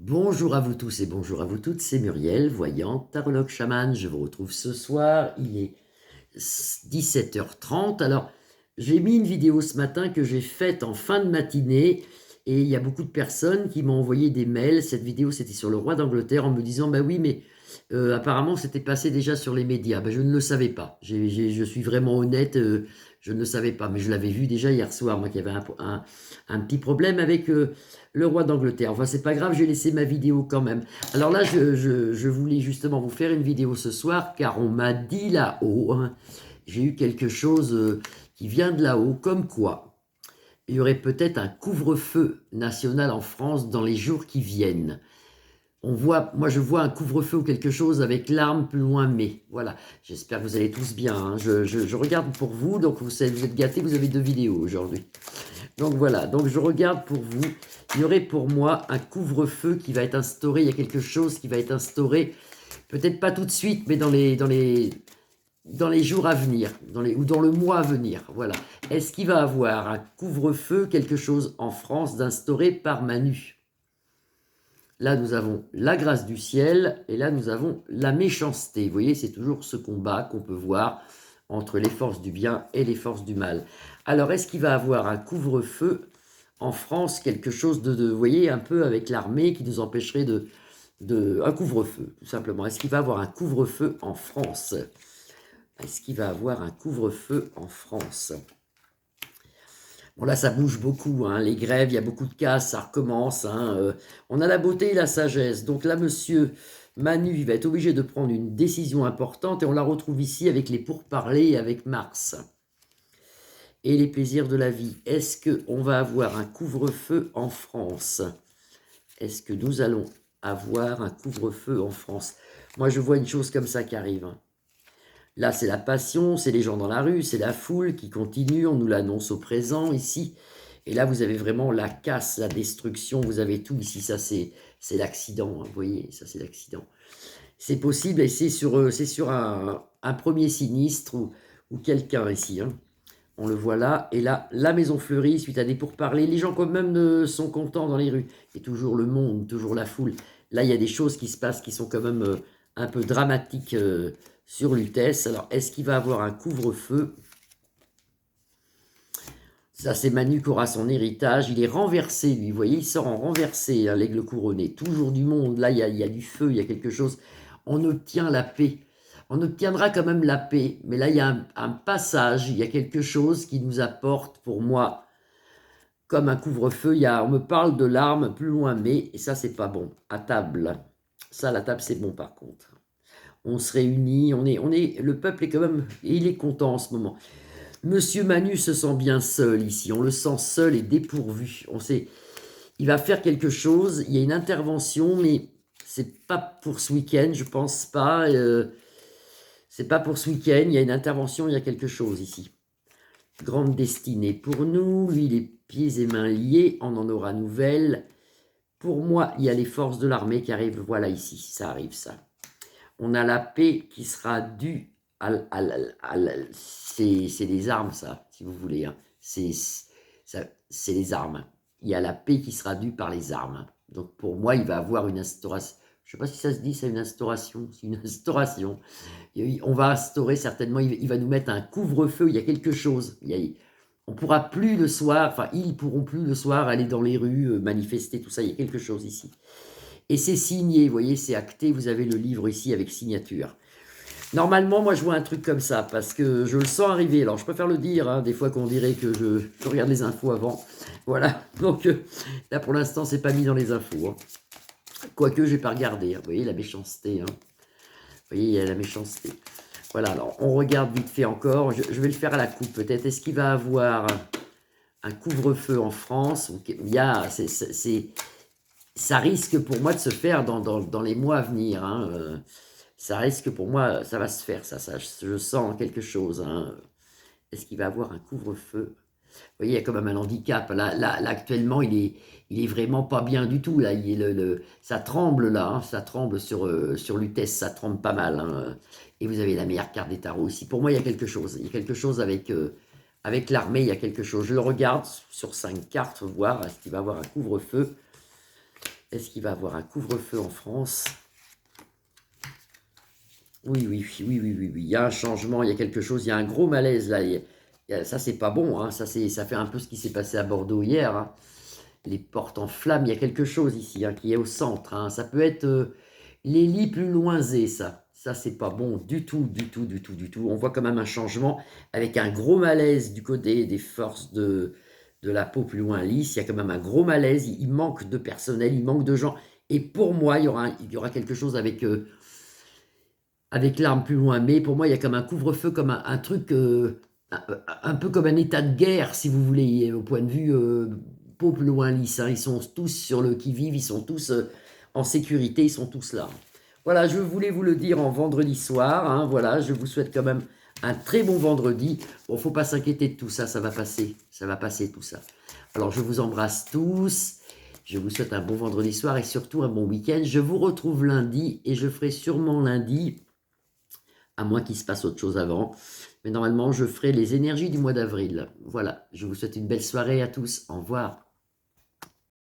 Bonjour à vous tous et bonjour à vous toutes, c'est Muriel, voyante, tarologue chamane. Je vous retrouve ce soir, il est 17h30. Alors, j'ai mis une vidéo ce matin que j'ai faite en fin de matinée et il y a beaucoup de personnes qui m'ont envoyé des mails. Cette vidéo, c'était sur le roi d'Angleterre en me disant, bah oui, mais apparemment, c'était passé déjà sur les médias. Ben, je ne le savais pas. Je suis vraiment honnête, je ne le savais pas, mais je l'avais vu déjà hier soir, moi qui avait un petit problème avec le roi d'Angleterre. Enfin, c'est pas grave, j'ai laissé ma vidéo quand même. Alors là, je voulais justement vous faire une vidéo ce soir, car on m'a dit là-haut, hein, j'ai eu quelque chose qui vient de là-haut, comme quoi il y aurait peut-être un couvre-feu national en France dans les jours qui viennent. Moi je vois un couvre-feu ou quelque chose avec l'arme plus loin, mais voilà, j'espère que vous allez tous bien, hein. Je regarde pour vous, donc vous êtes gâtés, vous avez 2 vidéos aujourd'hui. Donc voilà, donc je regarde pour vous, il y aurait pour moi un couvre-feu qui va être instauré, il y a quelque chose qui va être instauré, peut-être pas tout de suite, mais dans les jours à venir, ou dans le mois à venir, voilà. Est-ce qu'il va y avoir un couvre-feu, quelque chose en France d'instauré par Manu? Là, nous avons la grâce du ciel et là, nous avons la méchanceté. Vous voyez, c'est toujours ce combat qu'on peut voir entre les forces du bien et les forces du mal. Alors, est-ce qu'il va y avoir un couvre-feu en France, quelque chose vous voyez, un peu avec l'armée qui nous empêcherait un couvre-feu, tout simplement. Est-ce qu'il va y avoir un couvre-feu en France? Est-ce qu'il va y avoir un couvre-feu en France? Bon, là, ça bouge beaucoup, hein. Les grèves, il y a beaucoup de cas, ça recommence, hein. On a la beauté et la sagesse. Donc là, monsieur Manu, il va être obligé de prendre une décision importante et on la retrouve ici avec les pourparlers avec Mars et les plaisirs de la vie. Est-ce qu'on va avoir un couvre-feu en France? Est-ce que nous allons avoir un couvre-feu en France? Moi, je vois une chose comme ça qui arrive, hein. Là, c'est la passion, c'est les gens dans la rue, c'est la foule qui continue, on nous l'annonce au présent ici. Et là, vous avez vraiment la casse, la destruction, vous avez tout ici. Ça, c'est l'accident, hein, vous voyez, ça, c'est l'accident. C'est possible et c'est sur un premier sinistre ou quelqu'un ici, hein. On le voit là. Et là, la maison fleurie, suite à des pourparlers, les gens quand même sont contents dans les rues. Et toujours le monde, toujours la foule. Là, il y a des choses qui se passent qui sont quand même un peu dramatiques sur Lutèce. Alors, est-ce qu'il va avoir un couvre-feu? Ça, c'est Manu qui aura son héritage. Il est renversé, lui. Vous voyez, il sort en renversé, hein, l'aigle couronné. Toujours du monde. Là, il y a du feu, il y a quelque chose. On obtient la paix. On obtiendra quand même la paix. Mais là, il y a un passage. Il y a quelque chose qui nous apporte, pour moi, comme un couvre-feu. On me parle de l'arme plus loin, mais, et ça, c'est pas bon. À table. Ça, la table, c'est bon, par contre. On se réunit. Le peuple est quand même, il est content en ce moment. Monsieur Manu se sent bien seul ici, on le sent seul et dépourvu. On sait, il va faire quelque chose, il y a une intervention, mais c'est pas pour ce week-end, je pense pas. C'est pas pour ce week-end, il y a une intervention, il y a quelque chose ici. Grande destinée pour nous, lui les pieds et mains liés, on en aura nouvelle. Pour moi, il y a les forces de l'armée qui arrivent, voilà ici, ça arrive ça. On a la paix qui sera due c'est les armes, ça, si vous voulez, hein. C'est les armes. Il y a la paix qui sera due par les armes. Donc pour moi, il va avoir une instauration. Je ne sais pas si ça se dit, c'est une instauration. C'est une instauration. On va instaurer certainement, il va nous mettre un couvre-feu. Il y a quelque chose. On ne pourra plus le soir, enfin, ils pourront plus le soir aller dans les rues, manifester, tout ça. Il y a quelque chose ici. Et c'est signé, vous voyez, c'est acté. Vous avez le livre ici avec signature. Normalement, moi, je vois un truc comme ça, parce que je le sens arriver. Alors, je préfère le dire, hein, des fois qu'on dirait que je regarde les infos avant. Voilà, donc là, pour l'instant, c'est pas mis dans les infos, hein. Quoique, j'ai pas regardé, hein. Vous voyez, la méchanceté, hein. Vous voyez, il y a la méchanceté. Voilà, alors, on regarde vite fait encore. Je vais le faire à la coupe, peut-être. Est-ce qu'il va avoir un couvre-feu en France? Ça risque pour moi de se faire dans les mois à venir, hein. Ça risque pour moi, ça va se faire, ça je sens quelque chose, hein. Est-ce qu'il va avoir un couvre-feu? Vous voyez, il y a quand même un handicap. Là actuellement, il est vraiment pas bien du tout. Là, ça tremble là, hein, ça tremble sur Lutèce, ça tremble pas mal, hein. Et vous avez la meilleure carte des tarots aussi. Pour moi, il y a quelque chose. Il y a quelque chose avec l'armée, il y a quelque chose. Je le regarde sur 5 cartes, voir est-ce qu'il va avoir un couvre-feu. Est-ce qu'il va y avoir un couvre-feu en France? Oui, oui, oui, oui, oui, oui, oui. Il y a un changement, il y a quelque chose, il y a un gros malaise là. Ça, c'est pas bon, hein. Ça fait un peu ce qui s'est passé à Bordeaux hier, hein. Les portes en flammes, il y a quelque chose ici, hein, qui est au centre, hein. Ça peut être les lits plus loinzés, ça. Ça, c'est pas bon du tout, du tout, du tout, du tout. On voit quand même un changement avec un gros malaise du côté des forces de la peau plus loin lisse. Il y a quand même un gros malaise. Il manque de personnel, il manque de gens. Et pour moi, il y aura quelque chose avec l'arme plus loin. Mais pour moi, il y a comme un couvre-feu, comme un truc, un peu comme un état de guerre, si vous voulez, au point de vue peau plus loin lisse, hein. Ils sont tous sur le qui-vive, ils sont tous en sécurité, ils sont tous là. Voilà, je voulais vous le dire en vendredi soir, hein. Voilà, je vous souhaite quand même un très bon vendredi. Bon, faut pas s'inquiéter de tout ça, ça va passer tout ça. Alors, je vous embrasse tous. Je vous souhaite un bon vendredi soir et surtout un bon week-end. Je vous retrouve lundi et je ferai sûrement lundi, à moins qu'il se passe autre chose avant. Mais normalement, je ferai les énergies du mois d'avril. Voilà, je vous souhaite une belle soirée à tous. Au revoir.